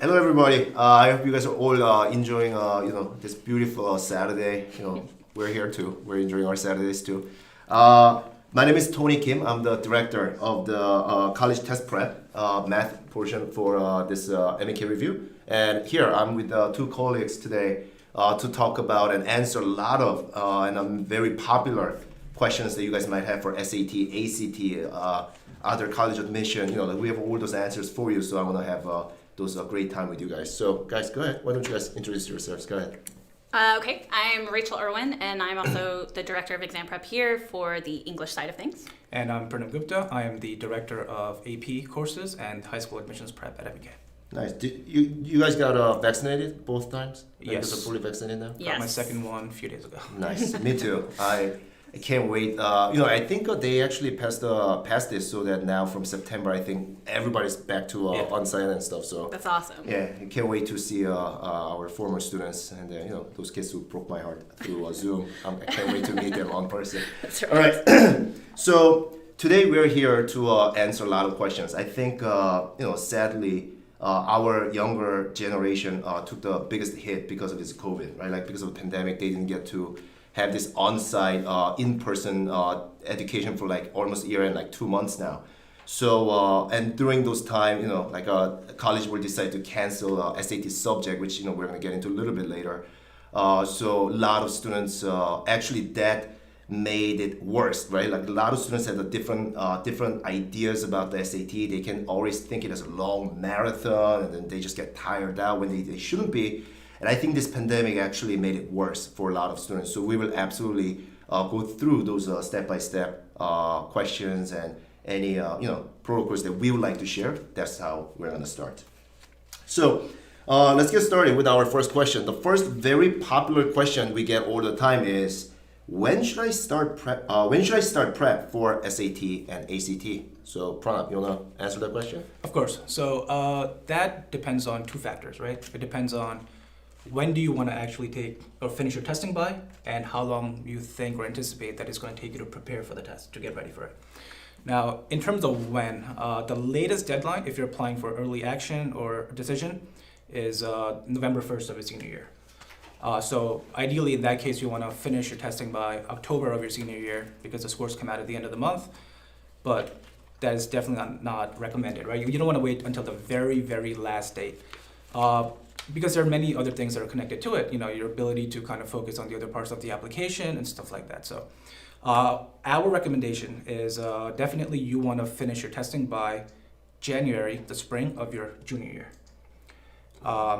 Hello, everybody. I hope you guys are all enjoying, this beautiful Saturday. We're here too. We're enjoying our Saturdays too. My name is Tony Kim. I'm the director of the college test prep math portion for this MEK review. And here I'm with two colleagues today to talk about and answer a lot of and very popular questions that you guys might have for SAT, ACT, other college admission. We have all those answers for you. So I want to have those great time with you guys. So guys, go ahead. Why don't you guys introduce yourselves? Go ahead. Okay, I'm Rachel Irwin, and I'm also the Director of Exam Prep here for the English side of things. And I'm Pranav Gupta. I am the Director of AP courses and high school admissions prep at MBK. Nice. Did you guys got vaccinated both times? Yes. You guys are fully vaccinated now? Yes. Got my second one a few days ago. Nice. Me too. I can't wait. I think they actually passed this so that now from September, I think everybody's back to on-site and stuff. So That's awesome. yeah, I can't wait to see our former students and those kids who broke my heart through Zoom. I can't wait to meet them in person. That's right. All right. So today we're here to answer a lot of questions. I think sadly, our younger generation took the biggest hit because of this COVID, right? Like because of the pandemic, they didn't get to have this on-site, in-person education for like almost a year and like 2 months now. So and during those time, college will decide to cancel SAT subject, which we're gonna get into a little bit later. So a lot of students actually that made it worse, right? Like a lot of students had a different ideas about the SAT. They can always think it as a long marathon, and then they just get tired out when they shouldn't be. And I think this pandemic actually made it worse for a lot of students. So we will absolutely go through those step-by-step questions and any protocols that we would like to share. That's how we're gonna start. So let's get started with our first question. The first very popular question we get all the time is, when should I start prep? When should I start prep for SAT and ACT? So Pranav, you wanna answer that question? Of course. So that depends on two factors, right? It depends on when do you want to actually take or finish your testing by, and how long you think or anticipate that it's going to take you to prepare for the test, to get ready for it. Now, in terms of when, the latest deadline, if you're applying for early action or decision, is November 1st of your senior year. So ideally, in that case, you want to finish your testing by October of your senior year, because the scores come out at the end of the month. But that is definitely not recommended, right? You don't want to wait until the very, very last date. Because there are many other things that are connected to it, your ability to kind of focus on the other parts of the application and stuff like that. So our recommendation is definitely you want to finish your testing by January, the spring of your junior year.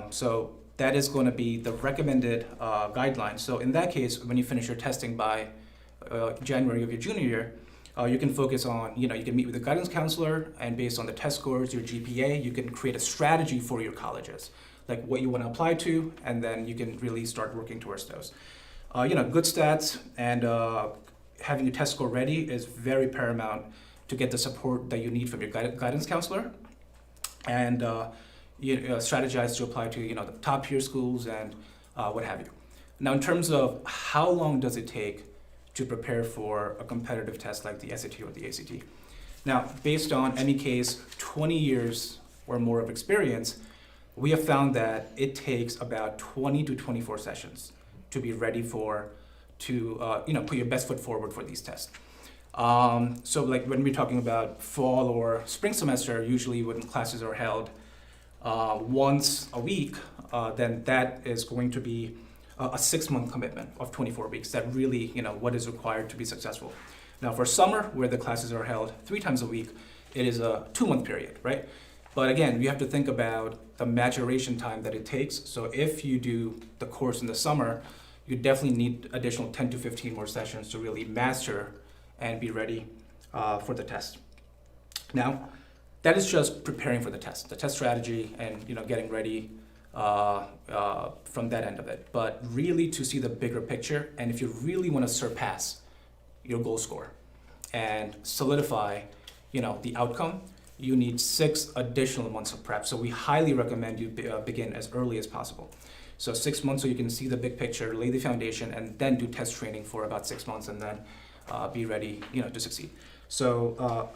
So that is going to be the recommended guideline. So in that case, when you finish your testing by January of your junior year, you can focus on, you can meet with the guidance counselor, and based on the test scores, your GPA, you can create a strategy for your colleges, like what you want to apply to, and then you can really start working towards those. Good stats and having your test score ready is very paramount to get the support that you need from your guidance counselor, and strategize to apply to the top tier schools and what have you. Now, in terms of how long does it take to prepare for a competitive test like the SAT or the ACT? Now, based on MEK's 20 years or more of experience, we have found that it takes about 20 to 24 sessions to be ready to put your best foot forward for these tests. So like when we're talking about fall or spring semester, usually when classes are held once a week, then that is going to be a 6-month commitment of 24 weeks. That really, what is required to be successful. Now for summer, where the classes are held 3 times a week, it is a 2-month period, right? But again, you have to think about the maturation time that it takes. So if you do the course in the summer, you definitely need additional 10 to 15 more sessions to really master and be ready for the test. Now, that is just preparing for the test strategy, and getting ready from that end of it. But really to see the bigger picture, and if you really want to surpass your goal score and solidify, the outcome, you need 6 additional months of prep. So we highly recommend you begin as early as possible. So 6 months so you can see the big picture, lay the foundation, and then do test training for about 6 months, and then be ready, to succeed. So,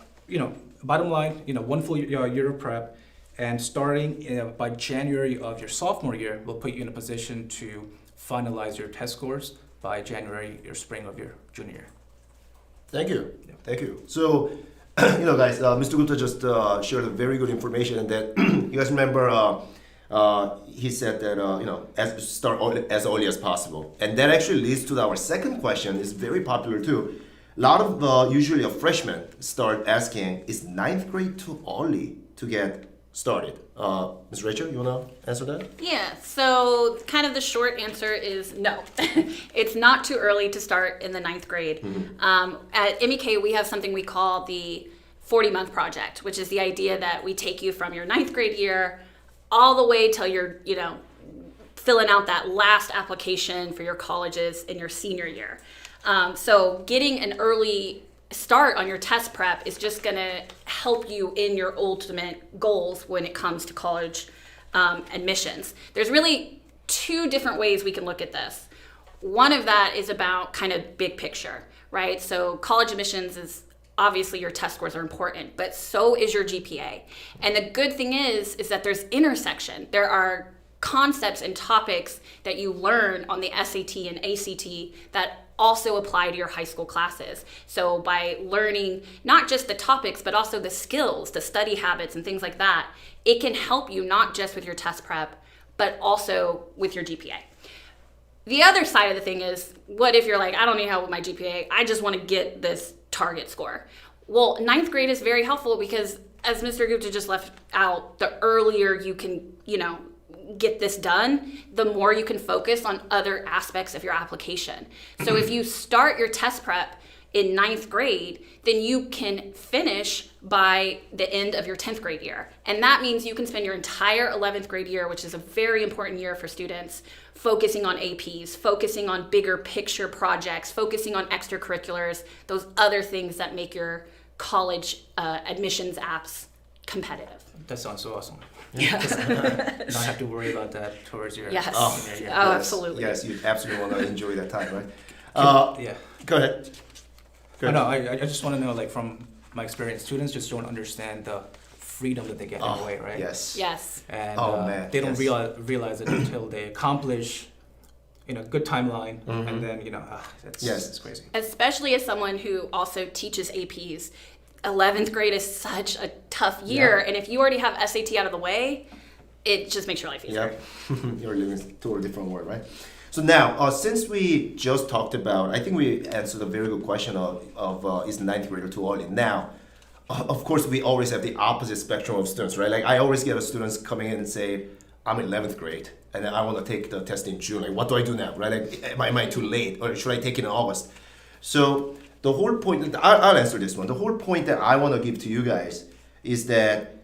bottom line, 1 full year of prep And starting by January of your sophomore year, will put you in a position to finalize your test scores by January or spring of your junior year. Thank you. Yeah. Thank you. So, guys, Mr. Gupta just shared a very good information, and that you guys remember he said that start as early as possible, and that actually leads to our second question. Is very popular too. A lot of usually a freshman start asking, is ninth grade too early to get started? Ms. Rachel, you wanna answer that? Yeah, so kind of the short answer is no. It's not too early to start in the ninth grade. At MEK, we have something we call the 40-month project, which is the idea that we take you from your ninth grade year all the way till you're, filling out that last application for your colleges in your senior year. So getting an early start on your test prep is just going to help you in your ultimate goals when it comes to college admissions. There's really two different ways we can look at this. One of that is about kind of big picture, right? So college admissions is obviously your test scores are important, but so is your GPA. And the good thing is that there's intersection. There are concepts and topics that you learn on the SAT and ACT that also apply to your high school classes. So by learning not just the topics, but also the skills, the study habits and things like that, it can help you not just with your test prep, but also with your GPA. The other side of the thing is, what if you're like, I don't need help with my GPA, I just want to get this target score. Well, ninth grade is very helpful because, as Mr. Gupta just left out, the earlier you can, get this done, the more you can focus on other aspects of your application. So if you start your test prep in ninth grade, then you can finish by the end of your 10th grade year. And that means you can spend your entire 11th grade year, which is a very important year for students, focusing on APs, focusing on bigger picture projects, focusing on extracurriculars, those other things that make your college admissions apps competitive. That sounds so awesome. Yeah. Not have to worry about that towards your Yes. senior year. Oh, absolutely. Yes, you absolutely want to enjoy that time, right? Yeah. Go ahead. Go ahead. No, I just want to know, from my experience, students just don't understand the freedom that they get in a way, right? Yes. Yes. And Man, they don't yes. realize it until they accomplish, good timeline, and then it's crazy. Especially as someone who also teaches APs, 11th grade is such a tough year, and if you already have SAT out of the way, it just makes your life easier. Yeah, you're living a totally different world, right? So now, since we just talked about, I think we answered a very good question of is ninth grade too early? Now, of course, we always have the opposite spectrum of students, right? Like I always get students coming in and say, I'm in 11th grade, and then I want to take the test in June. Like, what do I do now, right? Like, am I too late, or should I take it in August? So the whole point, I'll answer this one. The whole point that I want to give to you guys is that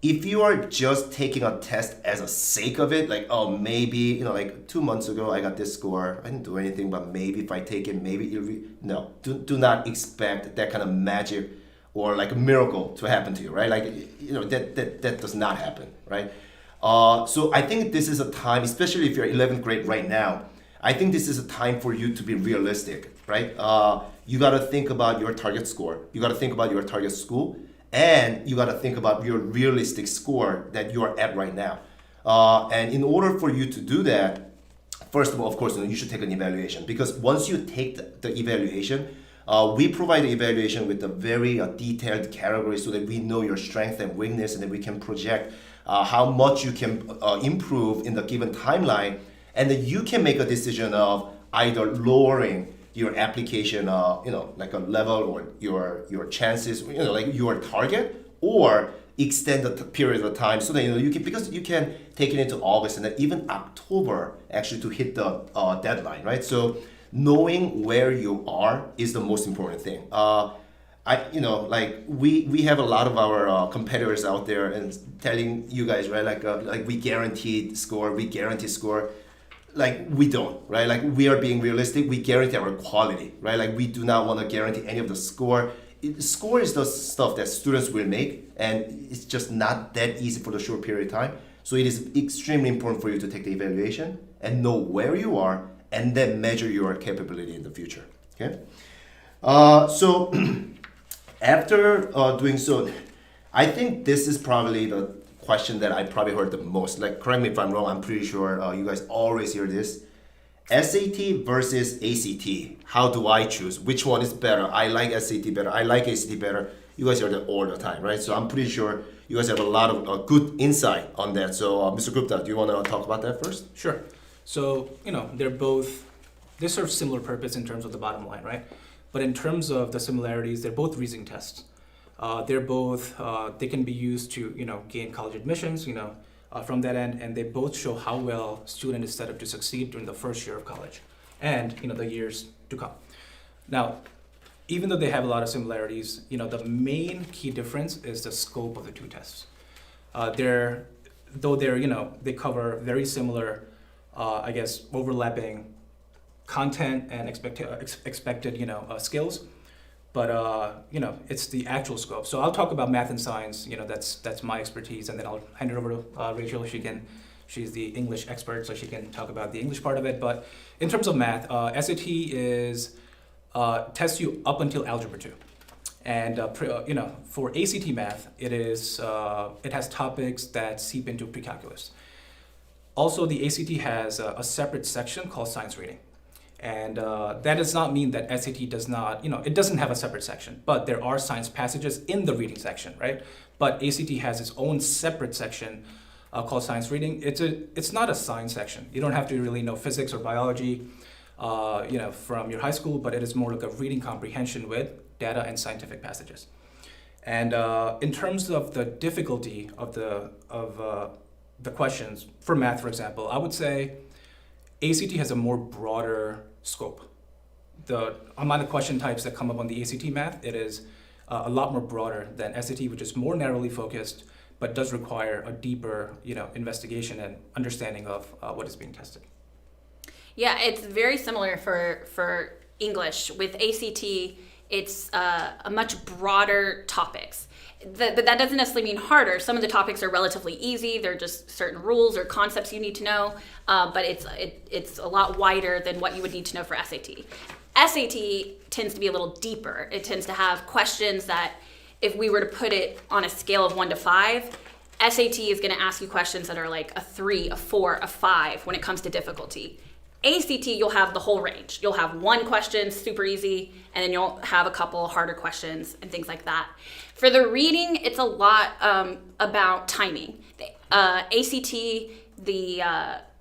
if you are just taking a test as a sake of it, like, oh, maybe, like 2 months ago I got this score, I didn't do anything, but maybe if I take it, maybe no, do not expect that kind of magic or like a miracle to happen to you, right? Like, that does not happen, right? So I think this is a time, especially if you're 11th grade right now, I think this is a time for you to be realistic, right? You got to think about your target score. You got to think about your target school. And you got to think about your realistic score that you are at right now. And in order for you to do that, first of all, of course, you should take an evaluation. Because once you take the evaluation, we provide the evaluation with a very detailed category so that we know your strength and weakness, and then we can project how much you can improve in the given timeline. And then you can make a decision of either lowering your application, like a level, or your chances, like your target, or extend the period of time so that you can, because you can take it into August and then even October actually to hit the deadline, right? So knowing where you are is the most important thing. We have a lot of our competitors out there and telling you guys, right? Like we guaranteed score, we guarantee score. Like we don't, right? Like we are being realistic. We guarantee our quality, right? Like we do not want to guarantee any of the score. Score is the stuff that students will make, and it's just not that easy for the short period of time. So it is extremely important for you to take the evaluation and know where you are, and then measure your capability in the future. Okay. So after doing so, I think this is probably the question that I probably heard the most. Like, correct me if I'm wrong. I'm pretty sure you guys always hear this. SAT versus ACT. How do I choose? Which one is better? I like SAT better. I like ACT better. You guys hear that all the time, right? So I'm pretty sure you guys have a lot of good insight on that. So, Mr. Gupta, do you want to talk about that first? Sure. So, they serve similar purpose in terms of the bottom line, right? But in terms of the similarities, they're both reasoning tests. They can be used to, gain college admissions, from that end, and they both show how well student is set up to succeed during the first year of college and, the years to come. Now, even though they have a lot of similarities, the main key difference is the scope of the two tests. They cover very similar, overlapping content and expected, skills, but it's the actual scope. So I'll talk about math and science. That's my expertise, and then I'll hand it over to Rachel. She's the English expert, so she can talk about the English part of it. But in terms of math, SAT is tests you up until Algebra 2. And for ACT math, it has topics that seep into pre-calculus. Also, the ACT has a separate section called science reading. And that does not mean that SAT does not, it doesn't have a separate section, but there are science passages in the reading section, right? But ACT has its own separate section called science reading. It's not a science section. You don't have to really know physics or biology, from your high school, but it is more like a reading comprehension with data and scientific passages. And in terms of the difficulty of the questions for math, for example, I would say ACT has a more broader scope. The amount of question types that come up on the ACT math, it is a lot more broader than SAT, which is more narrowly focused, but does require a deeper, investigation and understanding of what is being tested. Yeah, it's very similar for English. With ACT, it's a much broader topics. But that doesn't necessarily mean harder. Some of the topics are relatively easy. They're just certain rules or concepts you need to know. But it's a lot wider than what you would need to know for SAT. SAT tends to be a little deeper. It tends to have questions that, if we were to put it on a scale of 1 to 5, SAT is going to ask you questions that are like a 3, a 4, a 5 when it comes to difficulty. ACT, you'll have the whole range. You'll have one question, super easy, and then you'll have a couple harder questions and things like that. For the reading, it's a lot about timing. ACT, the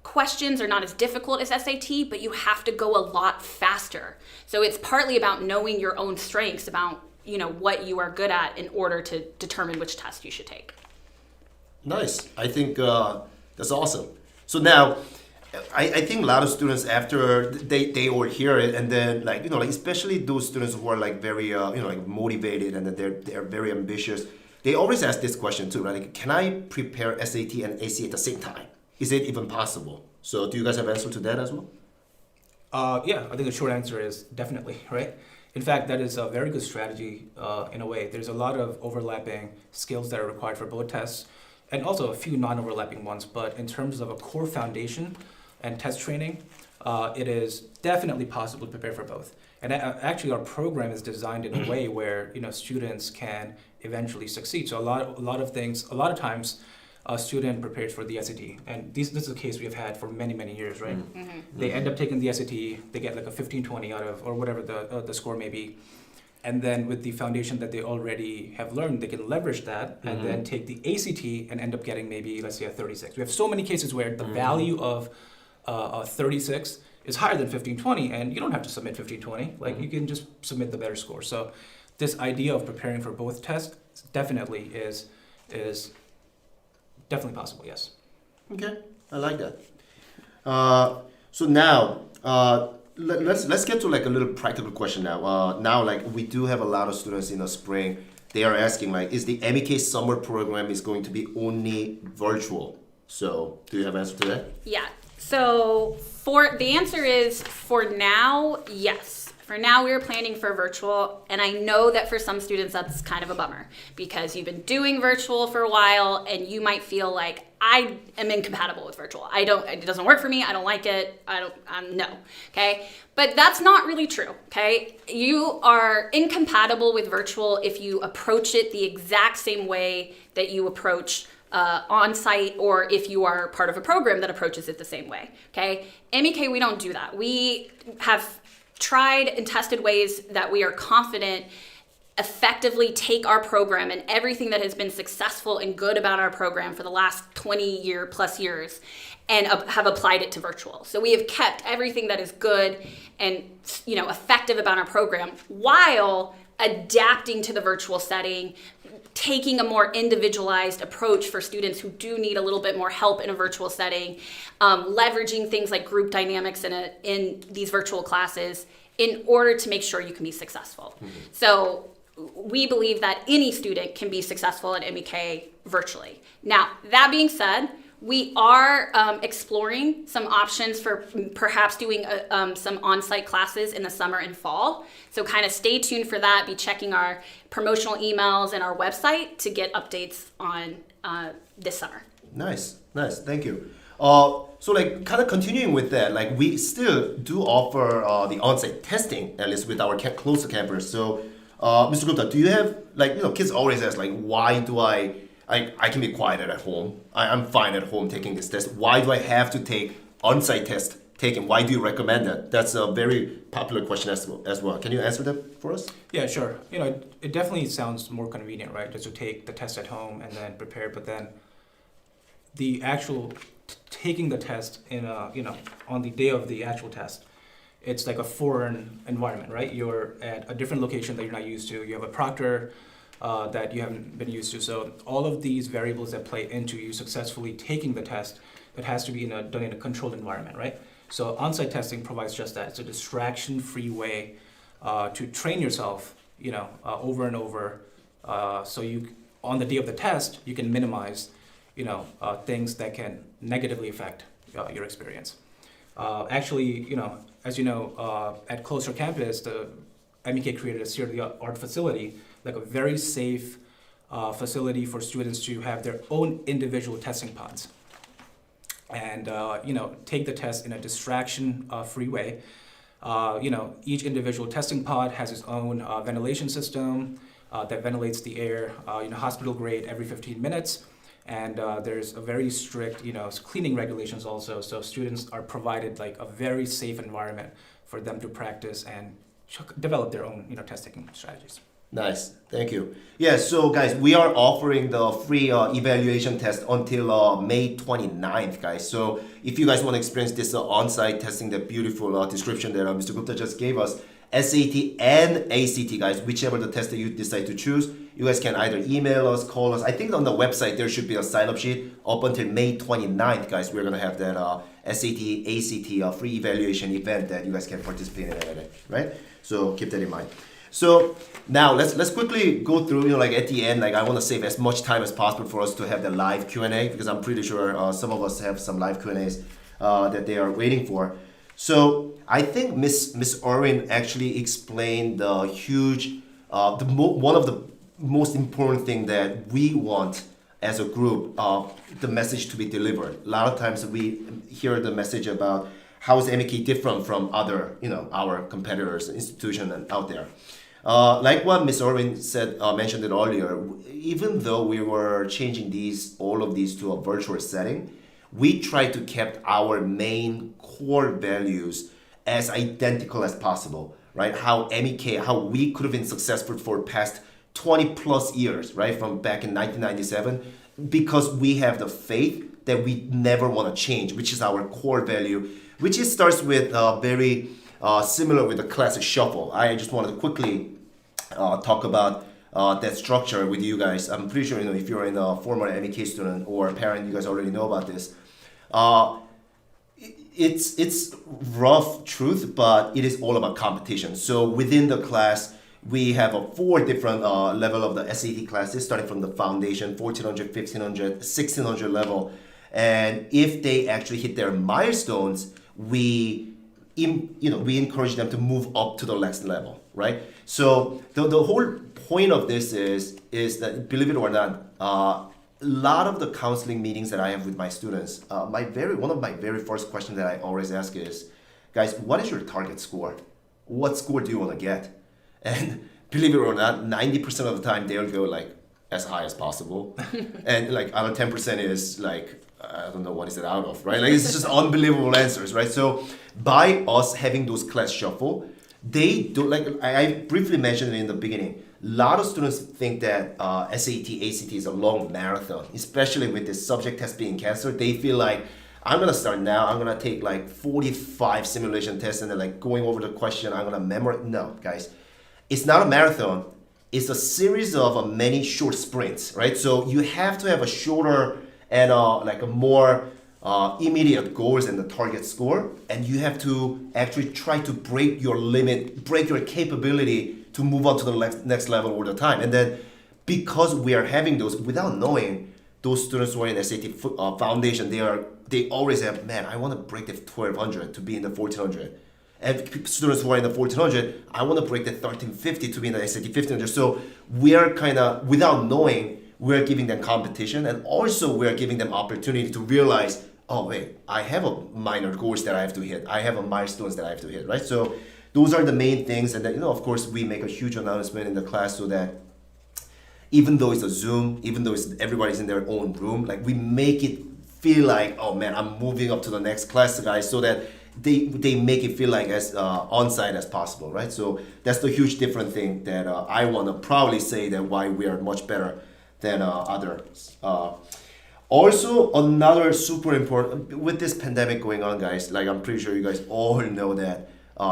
questions are not as difficult as SAT, but you have to go a lot faster. So it's partly about knowing your own strengths, about what you are good at in order to determine which test you should take. Nice. I think that's awesome. So now, I think a lot of students, after they all hear it, and then especially those students who are very motivated and that they're very ambitious, they always ask this question too, right? Like, can I prepare SAT and AC at the same time? Is it even possible? So do you guys have an answer to that as well? Yeah, I think the short answer is definitely, right? In fact, that is a very good strategy in a way. There's a lot of overlapping skills that are required for both tests, and also a few non-overlapping ones. But in terms of a core foundation and test training, it is definitely possible to prepare for both. And actually, our program is designed in a way where students can eventually succeed. So a lot of times, a student prepares for the SAT, and this is a case we have had for many years, right? Mm-hmm. They end up taking the SAT, they get like a 15-20 out of, or whatever the score may be, and then with the foundation that they already have learned, they can leverage that and then take the ACT and end up getting maybe, let's say, a 36. We have so many cases where the value of 36 is higher than 15-20, and you don't have to submit 15-20. Like, you can just submit the better score. So this idea of preparing for both tests definitely is definitely possible, yes. Okay, I like that. So now, let's get to a little practical question now. Now, we do have a lot of students in the spring. They are asking, is the MEK summer program is going to be only virtual? So do you have an answer to that? Yeah. So the answer is, for now, yes. For now, we're planning for virtual, and I know that for some students that's kind of a bummer, because you've been doing virtual for a while and you might feel like, I am incompatible with virtual. It doesn't work for me. I don't like it. No. Okay. But that's not really true. Okay. You are incompatible with virtual if you approach it the exact same way that you approach on-site or if you are part of a program that approaches it the same way, okay? MEK, we don't do that. We have tried and tested ways that we are confident effectively take our program and everything that has been successful and good about our program for the last 20 plus years and have applied it to virtual. So we have kept everything that is good and effective about our program while adapting to the virtual setting, taking a more individualized approach for students who do need a little bit more help in a virtual setting, leveraging things like group dynamics in these virtual classes in order to make sure you can be successful. Mm-hmm. So we believe that any student can be successful at MEK virtually. Now, that being said, we are exploring some options for perhaps doing some on-site classes in the summer and fall. So kind of stay tuned for that. Be checking our promotional emails and our website to get updates on this summer. Nice. Thank you. So like kind of continuing with that, like we still do offer the on-site testing, at least with our closer campus. So Mr. Gupta, do you have kids always ask why do I can be quiet at home. I'm fine at home taking this test. Why do I have to take on-site test taken? Why do you recommend that? That's a very popular question as well. Can you answer that for us? Yeah, sure. It definitely sounds more convenient, right? Just to take the test at home and then prepare. But then the actual taking the test on the day of the actual test, it's like a foreign environment, right? You're at a different location that you're not used to. You have a proctor that you haven't been used to. So all of these variables that play into you successfully taking the test, it has to be done in a controlled environment, right? So on-site testing provides just that. It's a distraction-free way to train yourself, over and over. So you, on the day of the test, you can minimize, things that can negatively affect your experience. Actually, as you know, at Closer Campus, the MEK created a state-of-the-art facility, like a very safe facility for students to have their own individual testing pods and take the test in a distraction-free way. Each individual testing pod has its own ventilation system that ventilates the air, hospital grade every 15 minutes. And there's a very strict, cleaning regulations also. So students are provided like a very safe environment for them to practice and develop their own, test-taking strategies. Nice, thank you. Yeah, so guys, we are offering the free evaluation test until May 29th, guys. So if you guys want to experience this on-site testing, the beautiful description that Mr. Gupta just gave us, SAT and ACT, guys, whichever the test that you decide to choose, you guys can either email us, call us. I think on the website there should be a sign-up sheet up until May 29th, guys. We're going to have that SAT, ACT free evaluation event that you guys can participate in, right? So keep that in mind. So now let's quickly go through, at the end, I want to save as much time as possible for us to have the live Q&A because I'm pretty sure some of us have some live Q&As that they are waiting for. So I think Miss Irwin actually explained the huge, one of the most important thing that we want as a group, the message to be delivered. A lot of times we hear the message about how is MEK different from other, our competitors, institutions out there. Like what Ms. Irwin said, mentioned it earlier, even though we were changing all of these to a virtual setting, we try to keep our main core values as identical as possible, right? How MEK, how we could have been successful for past 20 plus years, right? From back in 1997, because we have the faith that we never want to change, which is our core value, which starts with very similar with the classic shuffle. I just wanted to quickly talk about that structure with you guys. I'm pretty sure, if you're a former MEK student or a parent, you guys already know about this. It's rough truth, but it is all about competition. So within the class, we have 4 different level of the SAT classes, starting from the foundation, 1400, 1500, 1600 level. And if they actually hit their milestones, we encourage them to move up to the next level, right? So the whole point of this is that, believe it or not, a lot of the counseling meetings that I have with my students, one of my very first questions that I always ask is, guys, what is your target score? What score do you want to get? And believe it or not, 90% of the time they'll go as high as possible. And like out of 10% is like, I don't know what is it out of, right? Like it's just unbelievable answers, right? So by us having those class shuffle, they do, like I briefly mentioned it in the beginning, a lot of students think that SAT, ACT is a long marathon, especially with this subject test being canceled. They feel like, I'm gonna start now, I'm gonna take like 45 simulation tests and then like going over the question, I'm gonna memorize. No, guys, it's not a marathon. It's a series of many short sprints, right? So you have to have a shorter and like a more immediate goals and the target score, and you have to actually try to break your limit, break your capability to move on to the next level all the time. And then because we are having those without knowing, those students who are in SAT foundation, they always have, man, I want to break the 1200 to be in the 1400. And students who are in the 1400, I want to break the 1350 to be in the SAT 1500. So we are kind of, without knowing, we're giving them competition, and also we're giving them opportunity to realize, oh wait, I have a minor goals that I have to hit. I have a milestones that I have to hit, right? So those are the main things. And then, you know, of course, we make a huge announcement in the class so that even though it's a Zoom, even though everybody's in their own room, like we make it feel like, oh man, I'm moving up to the next class, guys, so that they make it feel like as on-site as possible, right? So that's the huge different thing that I want to proudly say that why we are much better than others. Also, another super important, with this pandemic going on, guys, like I'm pretty sure you guys all know that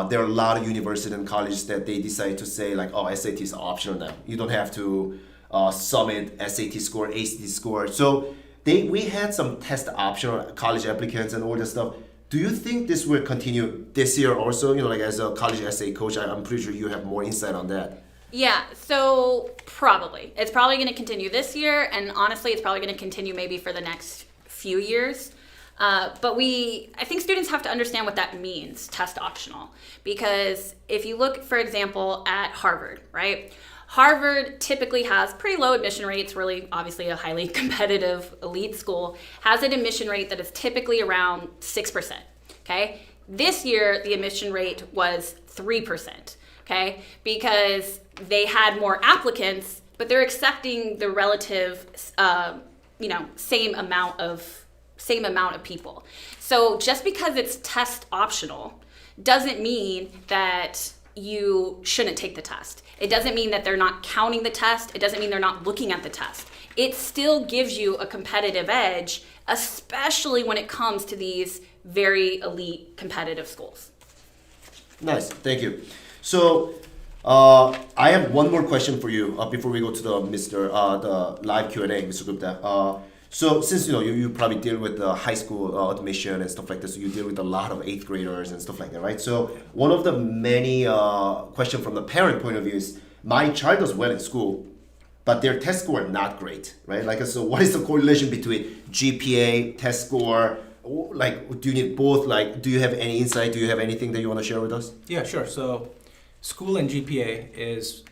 there are a lot of universities and colleges that they decide to say like, oh, SAT is optional now. You don't have to submit SAT score, ACT score. So we had some test optional college applicants and all that stuff. Do you think this will continue this year also? You know, like as a college essay coach, I'm pretty sure you have more insight on that. Yeah, so probably. It's probably going to continue this year, and honestly, it's probably going to continue maybe for the next few years. But I think students have to understand what that means, test optional. Because if you look, for example, at Harvard, right? Harvard typically has pretty low admission rates, really obviously a highly competitive elite school, has an admission rate that is typically around 6%, okay? This year, the admission rate was 3%, okay? Because they had more applicants, but they're accepting the relative, same amount of people. So just because it's test optional doesn't mean that you shouldn't take the test. It doesn't mean that they're not counting the test. It doesn't mean they're not looking at the test. It still gives you a competitive edge, especially when it comes to these very elite competitive schools. Nice, thank you. So I have one more question for you before we go to the the live Q&A, Mr. Gupta. So since you probably deal with the high school admission and stuff like this, so you deal with a lot of 8th graders and stuff like that, right? So one of the many questions from the parent point of view is, my child does well in school, but their test score not great, right? Like, so what is the correlation between GPA, test score? Like, do you need both? Like, do you have any insight? Do you have anything that you want to share with us? Yeah, sure. So school and GPA is,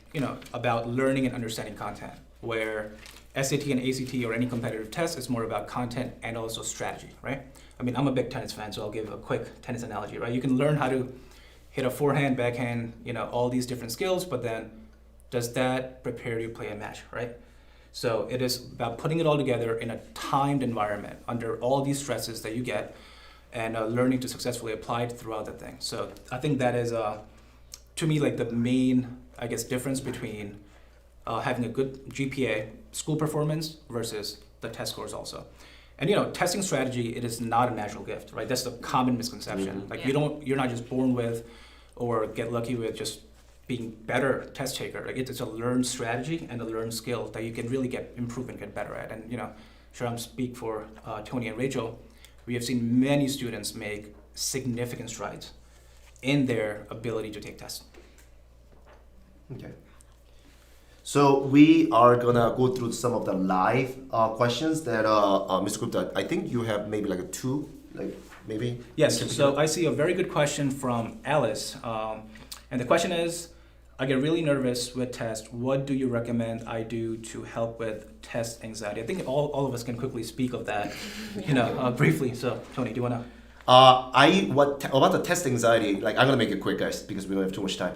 about learning and understanding content, where SAT and ACT or any competitive test is more about content and also strategy, right? I mean, I'm a big tennis fan, so I'll give a quick tennis analogy, right? You can learn how to hit a forehand, backhand, all these different skills, but then does that prepare you to play a match, right? So it is about putting it all together in a timed environment under all these stresses that you get and learning to successfully apply it throughout the thing. So I think that is, to me, like the main, difference between having a good GPA, school performance versus the test scores also. And testing strategy, it is not a natural gift, right? That's the common misconception. Mm-hmm. Like you're not just born with or get lucky with just being better test taker. Like it's a learned strategy and a learned skill that you can really improve and get better at. And sure, I'm speak for Tony and Rachel. We have seen many students make significant strides in their ability to take tests. Okay. So we are gonna go through some of the live questions that Mr. Gupta, I think you have maybe like two, like maybe? Yes, so I see a very good question from Alice. And the question is, I get really nervous with tests. What do you recommend I do to help with test anxiety? I think all of us can quickly speak of that, briefly. So Tony, do you wanna? About the test anxiety, like I'm gonna make it quick, guys, because we don't have too much time.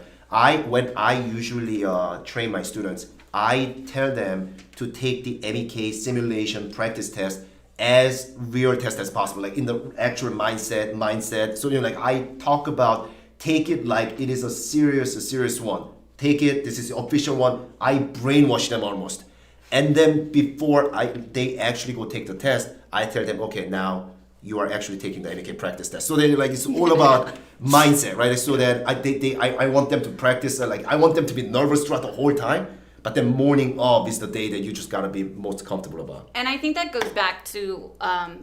When I usually train my students, I tell them to take the MEK simulation practice test as real test as possible, like in the actual mindset. So like I talk about take it like it is a serious one. Take it. This is the official one. I brainwash them almost, and then before they actually go take the test, I tell them, okay, now you are actually taking the MEK practice test. So then like it's all about mindset, right? So that I want them to practice. Like I want them to be nervous throughout the whole time. But then morning of is the day that you just gotta be most comfortable about. And I think that goes back to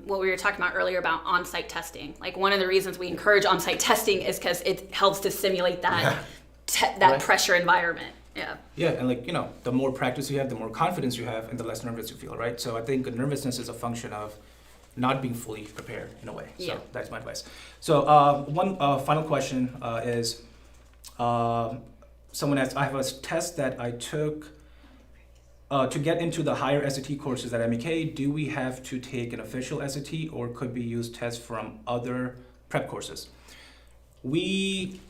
what we were talking about earlier about on-site testing. Like one of the reasons we encourage on-site testing is because it helps to simulate that Right. pressure environment. Yeah. Yeah, and like, the more practice you have, the more confidence you have, and the less nervous you feel, right? So I think nervousness is a function of not being fully prepared in a way. So Yeah. that's my advice. So one final question is, someone asked, I have a test that I took to get into the higher SAT courses at MEK. Do we have to take an official SAT or could we use tests from other prep courses? We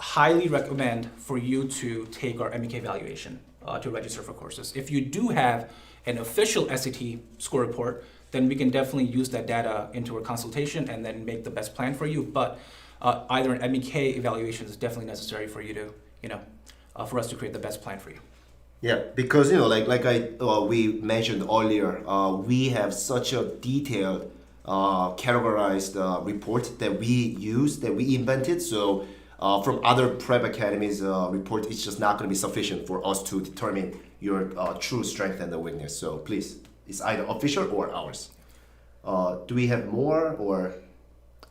highly recommend for you to take our MEK Valuation to register for courses. If you do have an official SAT score report, then we can definitely use that data into our consultation and then make the best plan for you. But either an MEK evaluation is definitely necessary for you to, for us to create the best plan for you. Yeah, because like we mentioned earlier, we have such a detailed, categorized report that we invented. So from other prep academies' report, it's just not going to be sufficient for us to determine your true strength and the weakness. So please, it's either official or ours. Do we have more or?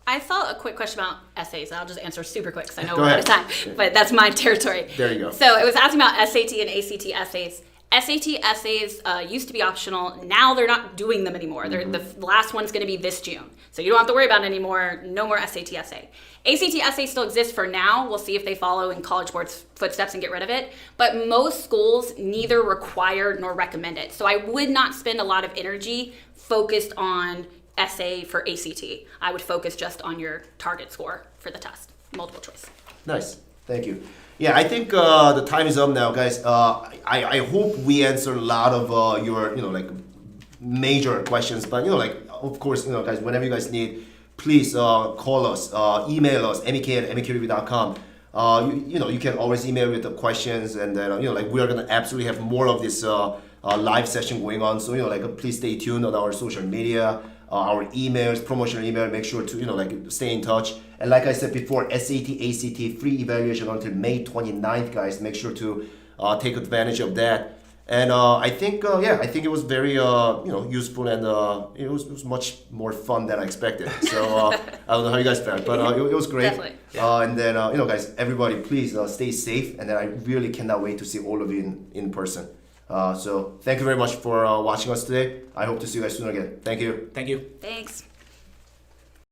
I saw a quick question about essays. I'll just answer super quick because I know Go we're out of ahead. time, but that's my territory. There you go. So it was asking about SAT and ACT essays. SAT essays used to be optional. Now they're not doing them anymore. The last one's going to be this June. So you don't have to worry about it anymore. No more SAT essay. ACT essay still exists for now. We'll see if they follow in College Board's footsteps and get rid of it. But most schools neither require nor recommend it. So I would not spend a lot of energy focused on essay for ACT. I would focus just on your target score for the test, multiple choice. Nice, thank you. Yeah, I think the time is up now, guys. I hope we answered a lot of your like major questions. But of course, guys, whenever you guys need, please call us, email us, MEK@mkreview.com. You can always email with the questions, and then we are gonna absolutely have more of this live session going on. So please stay tuned on our social media. Our emails, promotional email, make sure to stay in touch. And like I said before, SAT, ACT free evaluation until May 29th, guys. Make sure to take advantage of that. And I think it was very useful, and it was much more fun than I expected. So I don't know how you guys felt, but it was great. Definitely. And then guys, everybody, please stay safe. And then I really cannot wait to see all of you in person. So thank you very much for watching us today. I hope to see you guys soon again. Thank you. Thank you. Thanks.